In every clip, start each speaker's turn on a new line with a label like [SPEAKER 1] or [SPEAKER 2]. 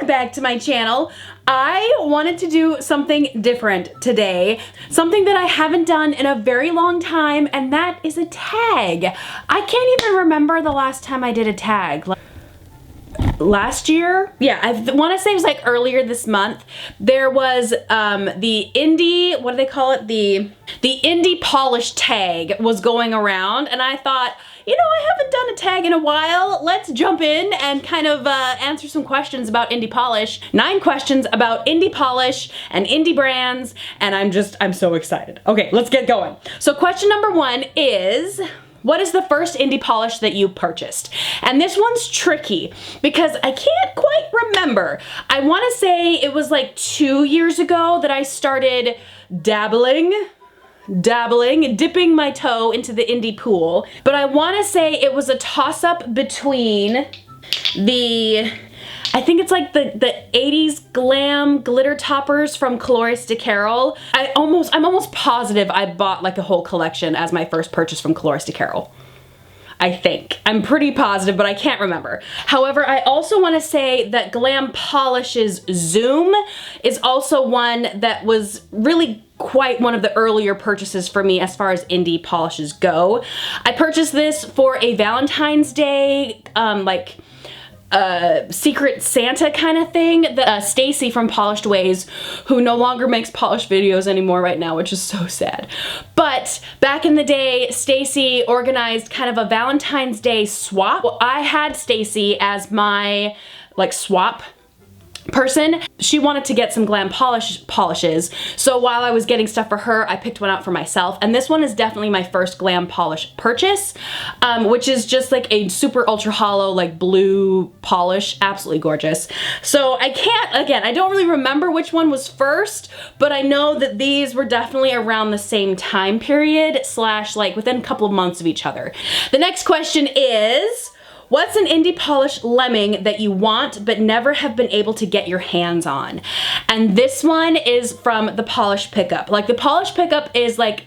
[SPEAKER 1] back to my channel. I wanted to do something different today, something that I haven't done in a very long time, and that is a tag. I can't even remember the last time I did a tag. Last year? Yeah, I want to say it was like earlier this month. There was the indie, what do they call it? The indie polish tag was going around, and I thought, you know, I haven't done a tag in a while. Let's jump in and kind of answer some questions about indie polish. 9 questions about indie polish and indie brands, and I'm so excited. Okay, let's get going. So question number 1 is, what is the first indie polish that you purchased? And this one's tricky because I can't quite remember. I want to say it was like 2 years ago that I started dipping my toe into the indie pool. But I want to say it was a toss-up between I think it's like the 80s glam glitter toppers from Colores de Carol. I'm almost positive I bought like a whole collection as my first purchase from Colores de Carol. I think. I'm pretty positive, but I can't remember. However, I also want to say that Glam Polish's Zoom is also one that was really quite one of the earlier purchases for me as far as indie polishes go. I purchased this for a Valentine's Day, Secret Santa kind of thing that Stacy from Polished Ways, who no longer makes polished videos anymore right now, which is so sad. But back in the day, Stacy organized kind of a Valentine's Day swap. Well, I had Stacy as my swap person. She wanted to get some glam polishes, so while I was getting stuff for her, I picked one out for myself, and this one is definitely my first glam polish purchase, which is just like a super ultra hollow blue polish, absolutely gorgeous. So I don't really remember which one was first, but I know that these were definitely around the same time period / within a couple of months of each other. The next question is, what's an indie polish lemming that you want but never have been able to get your hands on? And this one is from the Polish Pickup. The Polish Pickup is like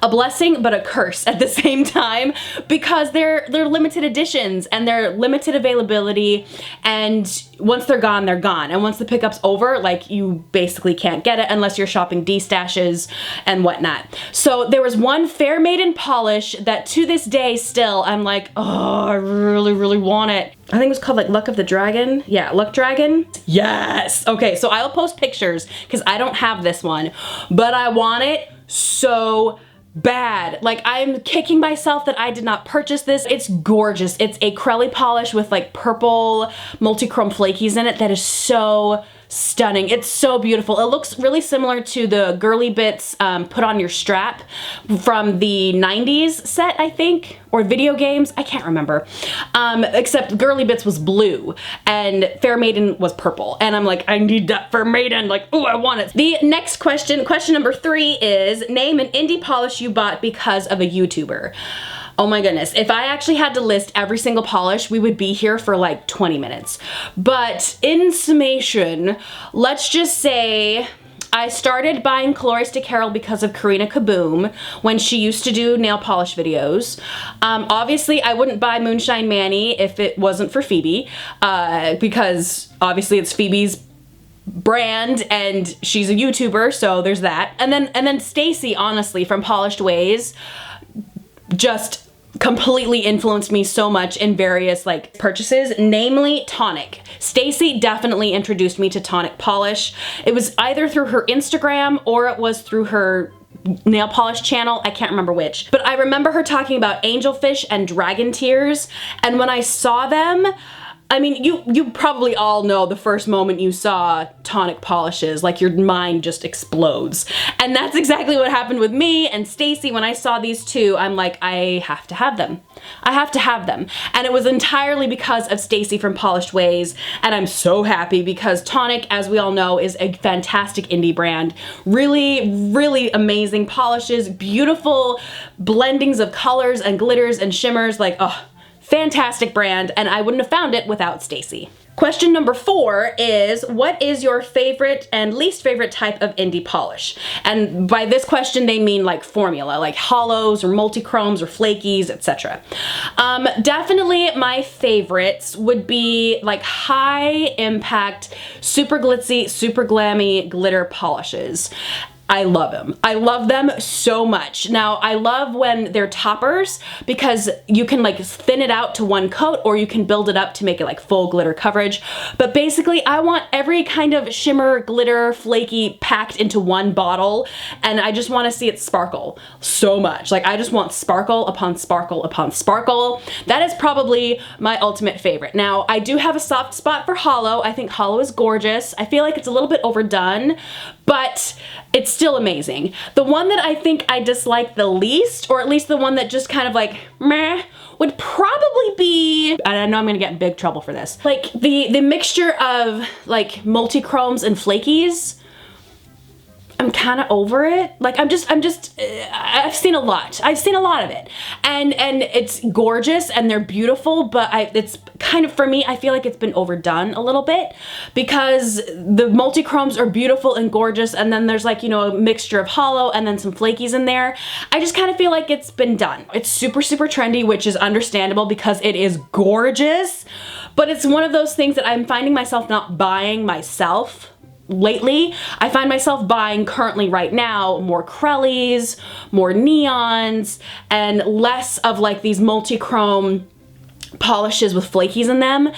[SPEAKER 1] a blessing but a curse at the same time, because they're limited editions and they're limited availability, and once they're gone, they're gone. And once the pickup's over, you basically can't get it unless you're shopping D-stashes and whatnot. So there was one Fair Maiden polish that to this day still I'm like, oh, I really want it. I think it was called Luck of the Dragon. Yeah, Luck Dragon. Yes. Okay, so I'll post pictures because I don't have this one, but I want it so bad. I'm kicking myself that I did not purchase this. It's gorgeous. It's a Crelly polish with purple multichrome flakies in it that is so stunning. It's so beautiful. It looks really similar to the Girly Bits Put On Your Strap from the 90s set, I think, or video games. I can't remember. Except Girly Bits was blue and Fair Maiden was purple. And I'm like, I need that Fair Maiden. Oh, I want it. The next question number 3 is, name an indie polish you bought because of a YouTuber. Oh my goodness, if I actually had to list every single polish, we would be here for 20 minutes. But in summation, let's just say I started buying Colores de Carol because of Karina Kaboom when she used to do nail polish videos. Obviously, I wouldn't buy Moonshine Manny if it wasn't for Phoebe, because obviously it's Phoebe's brand and she's a YouTuber, so there's that. And then Stacy, honestly, from Polished Ways, just completely influenced me so much in various purchases, namely Tonic. Stacy definitely introduced me to Tonic polish. It was either through her Instagram or it was through her nail polish channel. I can't remember which, but I remember her talking about Angelfish and Dragon Tears, and when I saw them, I mean, you probably all know the first moment you saw Tonic polishes, your mind just explodes. And that's exactly what happened with me and Stacy. When I saw these two, I'm like, I have to have them. I have to have them. And it was entirely because of Stacy from Polished Ways, and I'm so happy because Tonic, as we all know, is a fantastic indie brand. Really amazing polishes, beautiful blendings of colors and glitters and shimmers, oh, fantastic brand, and I wouldn't have found it without Stacy. Question number 4 is, what is your favorite and least favorite type of indie polish? And by this question, they mean like formula, like holos or multichromes or flakies, etc. Definitely my favorites would be like high impact, super glitzy, super glammy glitter polishes. I love them. I love them so much. Now, I love when they're toppers because you can like thin it out to one coat, or you can build it up to make it like full glitter coverage. But basically, I want every kind of shimmer, glitter, flaky packed into one bottle, and I just want to see it sparkle so much. Like, I just want sparkle upon sparkle upon sparkle. That is probably my ultimate favorite. Now, I do have a soft spot for holo. I think holo is gorgeous. I feel like it's a little bit overdone, but it's still amazing. The one that I think I dislike the least, or at least the one that just kind of like meh, would probably be, and I know I'm gonna get in big trouble for this, like the mixture of like multichromes and flakies. I'm kind of over it. Like I've seen a lot. I've seen a lot of it, and it's gorgeous and they're beautiful, but it's kind of, for me, I feel like it's been overdone a little bit, because the multichromes are beautiful and gorgeous, and then there's like, you know, a mixture of holo and then some flakies in there. I just kind of feel like it's been done. It's super, super trendy, which is understandable because it is gorgeous, but it's one of those things that I'm finding myself not buying myself. Lately, I find myself buying currently right now more Crellies, more neons, and less of like these multi-chrome polishes with flakies in them.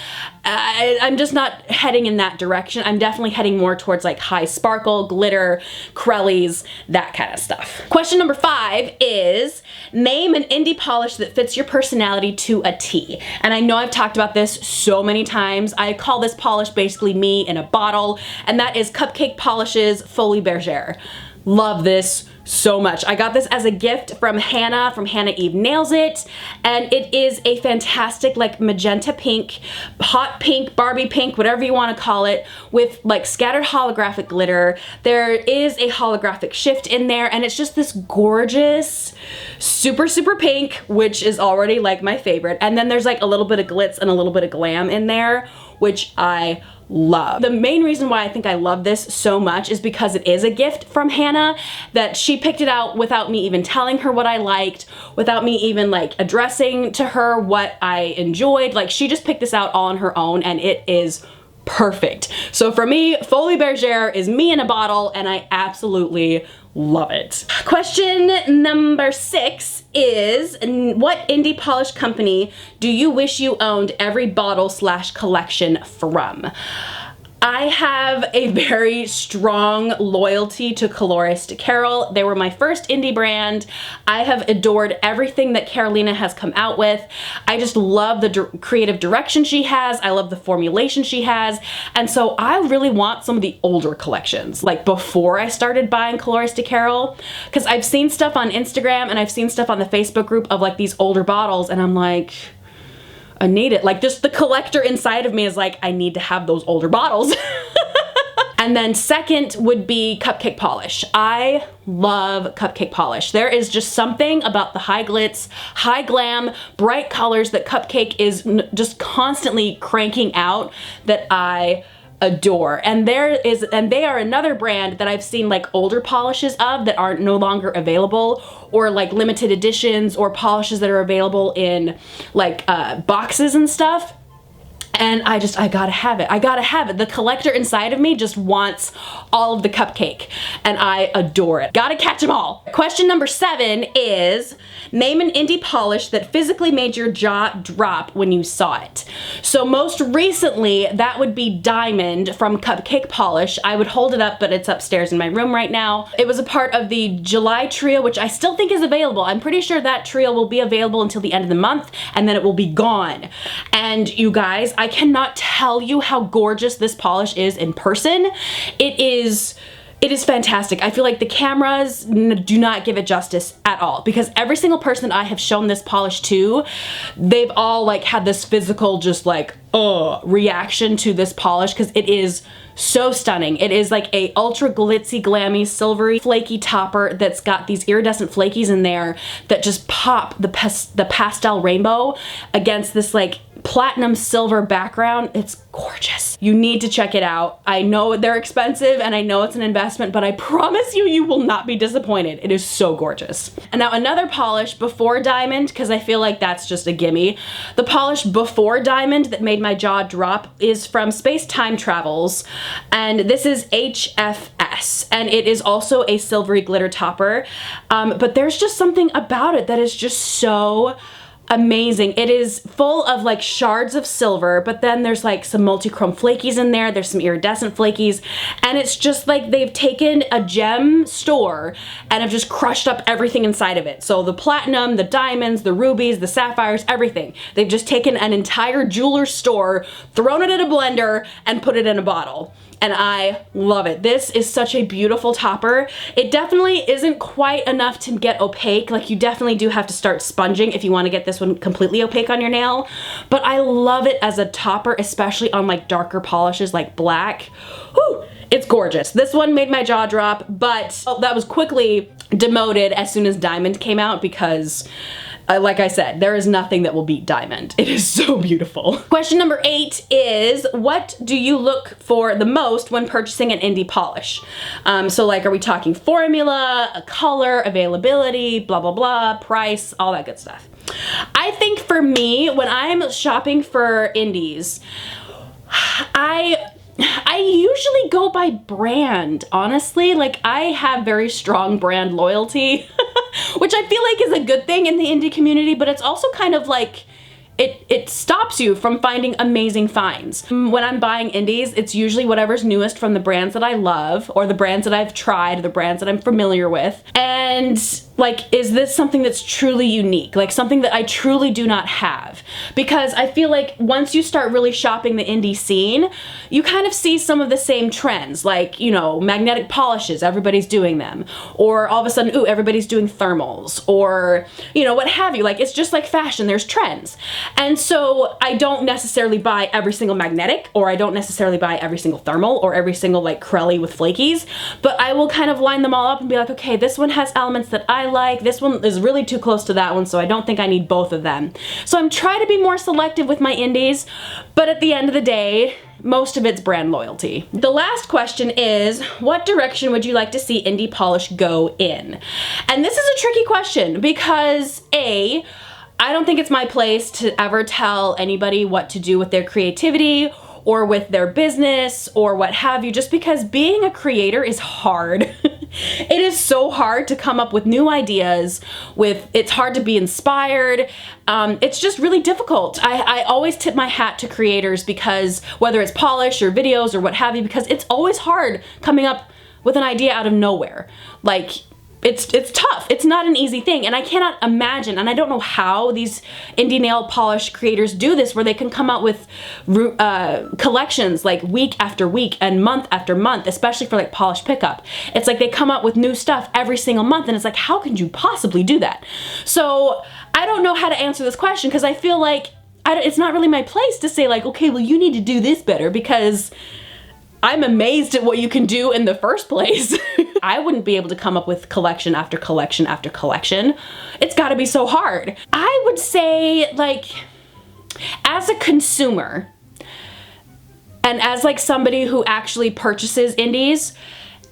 [SPEAKER 1] I'm just not heading in that direction. I'm definitely heading more towards like high sparkle, glitter, Crellies, that kind of stuff. Question number 5 is, name an indie polish that fits your personality to a T. And I know I've talked about this so many times. I call this polish basically me in a bottle, and that is Cupcake Polish's Folie Bergère. Love this so much. I got this as a gift from Hannah, from Hannah Eve Nails It, and it is a fantastic like magenta pink, hot pink, Barbie pink, whatever you want to call it, with like scattered holographic glitter. There is a holographic shift in there, and it's just this gorgeous, super, super pink, which is already like my favorite. And then there's like a little bit of glitz and a little bit of glam in there, which I love. The main reason why I think I love this so much is because it is a gift from Hannah, that she picked it out without me even telling her what I liked, without me even like addressing to her what I enjoyed. Like, she just picked this out all on her own, and it is perfect. So for me, Folie Bergère is me in a bottle, and I absolutely love it. Question number 6 is, what indie polish company do you wish you owned every bottle / collection from? I have a very strong loyalty to Colorist Carol. They were my first indie brand. I have adored everything that Carolina has come out with. I just love the creative direction she has. I love the formulation she has. And so I really want some of the older collections, like before I started buying Colorist Carol, because I've seen stuff on Instagram and I've seen stuff on the Facebook group of like these older bottles, and I'm like, I need it. Like, just the collector inside of me is like, I need to have those older bottles. And then second would be Cupcake Polish. I love Cupcake Polish. There is just something about the high glitz, high glam, bright colors that Cupcake is just constantly cranking out that I adore. And they are another brand that I've seen like older polishes of that are no longer available, or like limited editions, or polishes that are available in like boxes and stuff. And I gotta have it. I gotta have it. The collector inside of me just wants all of the Cupcake, and I adore it. Gotta catch them all. Question number 7 is, name an indie polish that physically made your jaw drop when you saw it. So most recently, that would be Diamond from Cupcake Polish. I would hold it up, but it's upstairs in my room right now. It was a part of the July trio, which I still think is available. I'm pretty sure that trio will be available until the end of the month, and then it will be gone. And you guys, I cannot tell you how gorgeous this polish is in person. It is fantastic. I feel like the cameras do not give it justice at all, because every single person I have shown this polish to, they've all like had this physical just like reaction to this polish, because it is so stunning. It is like a ultra glitzy, glammy, silvery, flaky topper that's got these iridescent flakies in there that just pop the pastel rainbow against this like platinum silver background. It's gorgeous. You need to check it out. I know they're expensive and I know it's an investment, but I promise you, you will not be disappointed. It is so gorgeous. And now another polish before diamond, because I feel like that's just a gimme. The polish before diamond that made my jaw drop is from Space Time Travels, and this is HFS, and it is also a silvery glitter topper, but there's just something about it that is just so amazing. It is full of like shards of silver, but then there's like some multichrome flakies in there. There's some iridescent flakies, and it's just like they've taken a gem store and have just crushed up everything inside of it. So the platinum, the diamonds, the rubies, the sapphires, everything. They've just taken an entire jeweler's store, thrown it in a blender, and put it in a bottle. And I love it. This is such a beautiful topper. It definitely isn't quite enough to get opaque. Like, you definitely do have to start sponging if you want to get this one completely opaque on your nail. But I love it as a topper, especially on like darker polishes like black. Whew, it's gorgeous. This one made my jaw drop, but that was quickly demoted as soon as diamond came out because like I said, there is nothing that will beat diamond. It is so beautiful. Question number 8 is, what do you look for the most when purchasing an indie polish? So like, are we talking formula, a color, availability, blah, blah, blah, price, all that good stuff. I think for me, when I'm shopping for indies, I usually go by brand, honestly. Like, I have very strong brand loyalty, which I feel like is a good thing in the indie community, but it's also kind of like, it stops you from finding amazing finds. When I'm buying indies, it's usually whatever's newest from the brands that I love, or the brands that I've tried, the brands that I'm familiar with. And like, is this something that's truly unique? Like something that I truly do not have? Because I feel like once you start really shopping the indie scene, you kind of see some of the same trends, like, you know, magnetic polishes, everybody's doing them. Or all of a sudden, ooh, everybody's doing thermals, or, you know, what have you. Like, it's just like fashion, there's trends. And so I don't necessarily buy every single magnetic, or I don't necessarily buy every single thermal, or every single like Crelly with flakies, but I will kind of line them all up and be like, okay, this one has elements that I like, this one is really too close to that one, so I don't think I need both of them. So I'm trying to be more selective with my indies, but at the end of the day, most of it's brand loyalty. The last question is, what direction would you like to see indie polish go in? And this is a tricky question because I don't think it's my place to ever tell anybody what to do with their creativity or with their business or what have you, just because being a creator is hard. It is so hard to come up with new ideas, it's hard to be inspired. It's just really difficult. I always tip my hat to creators, because whether it's polish or videos or what have you, because it's always hard coming up with an idea out of nowhere. Like, it's tough. It's not an easy thing, and I cannot imagine, and I don't know how these indie nail polish creators do this, where they can come out with collections like week after week and month after month, especially for like polish pickup. It's like they come out with new stuff every single month, and it's like, how could you possibly do that? So I don't know how to answer this question, because I feel like it's not really my place to say like, okay, well, you need to do this better, because I'm amazed at what you can do in the first place. I wouldn't be able to come up with collection after collection after collection. It's gotta be so hard. I would say, like, as a consumer, and as like somebody who actually purchases indies,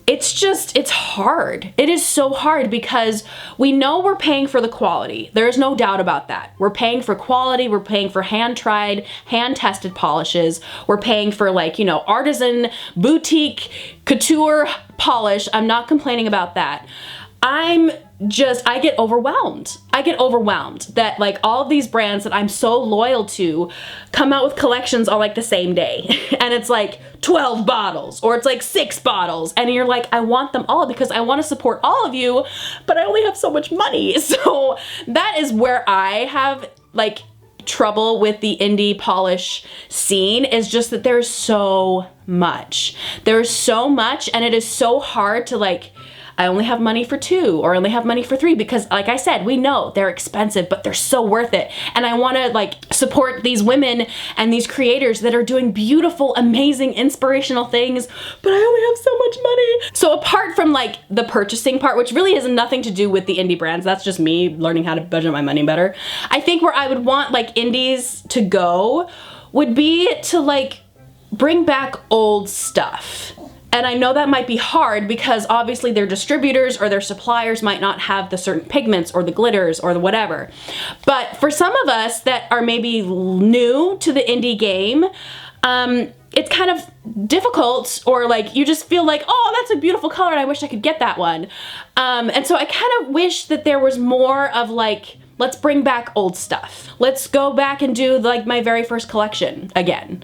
[SPEAKER 1] it's hard. It is so hard, because we know we're paying for the quality. There's no doubt about that. We're paying for quality, we're paying for hand-tried, hand-tested polishes, we're paying for, like, you know, artisan, boutique, couture polish. I'm not complaining about that. I get overwhelmed. I get overwhelmed that like all of these brands that I'm so loyal to come out with collections on like the same day. And it's like 12 bottles, or it's like 6 bottles. And you're like, I want them all because I want to support all of you, but I only have so much money. So that is where I have like trouble with the indie polish scene, is just that there's so much. There's so much, and it is so hard to like I only have money for 2, or I only have money for 3, because like I said, we know they're expensive, but they're so worth it. And I want to like support these women and these creators that are doing beautiful, amazing, inspirational things, but I only have so much money. So apart from like the purchasing part, which really has nothing to do with the indie brands, that's just me learning how to budget my money better. I think where I would want like indies to go would be to like bring back old stuff. And I know that might be hard because obviously their distributors or their suppliers might not have the certain pigments or the glitters or the whatever. But for some of us that are maybe new to the indie game, it's kind of difficult, or like you just feel like, oh, that's a beautiful color and I wish I could get that one. And so I kind of wish that there was more of like, let's bring back old stuff. Let's go back and do like my very first collection again.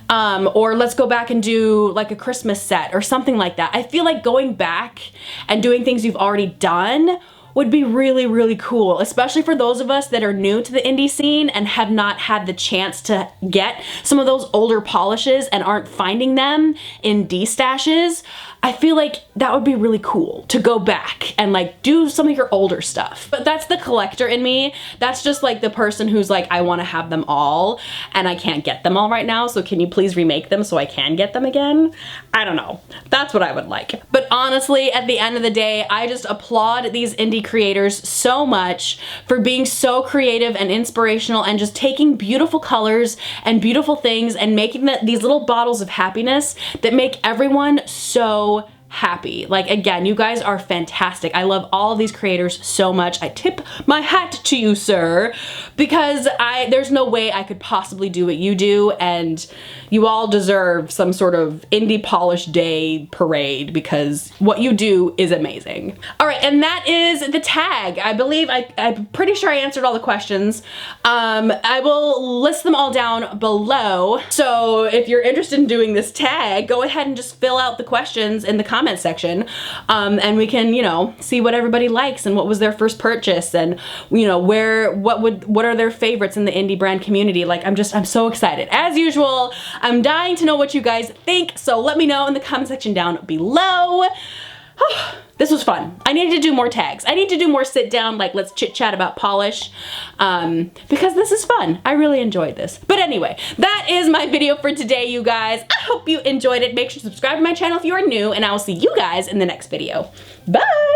[SPEAKER 1] Or let's go back and do like a Christmas set or something like that. I feel like going back and doing things you've already done would be really, really cool, especially for those of us that are new to the indie scene and have not had the chance to get some of those older polishes and aren't finding them in D-stashes. I feel like that would be really cool to go back and like do some of your older stuff. But that's the collector in me. That's just like the person who's like, I want to have them all and I can't get them all right now, so can you please remake them so I can get them again? I don't know. That's what I would like. But honestly, at the end of the day, I just applaud these indie creators so much for being so creative and inspirational and just taking beautiful colors and beautiful things and making these little bottles of happiness that make everyone so happy. Like, again, you guys are fantastic. I love all of these creators so much. I tip my hat to you, sir, because there's no way I could possibly do what you do, and you all deserve some sort of indie polish day parade because what you do is amazing. All right, and that is the tag. I believe I'm pretty sure I answered all the questions. I will list them all down below. So if you're interested in doing this tag, go ahead and just fill out the questions in the comment section, and we can, you know, see what everybody likes and what was their first purchase, and you know, what are their favorites in the indie brand community. Like, I'm so excited. As usual, I'm dying to know what you guys think, so let me know in the comment section down below. This was fun. I need to do more tags. I need to do more sit down, like let's chit chat about polish, because this is fun. I really enjoyed this. But anyway, that is my video for today, you guys. I hope you enjoyed it. Make sure to subscribe to my channel if you are new, and I will see you guys in the next video. Bye!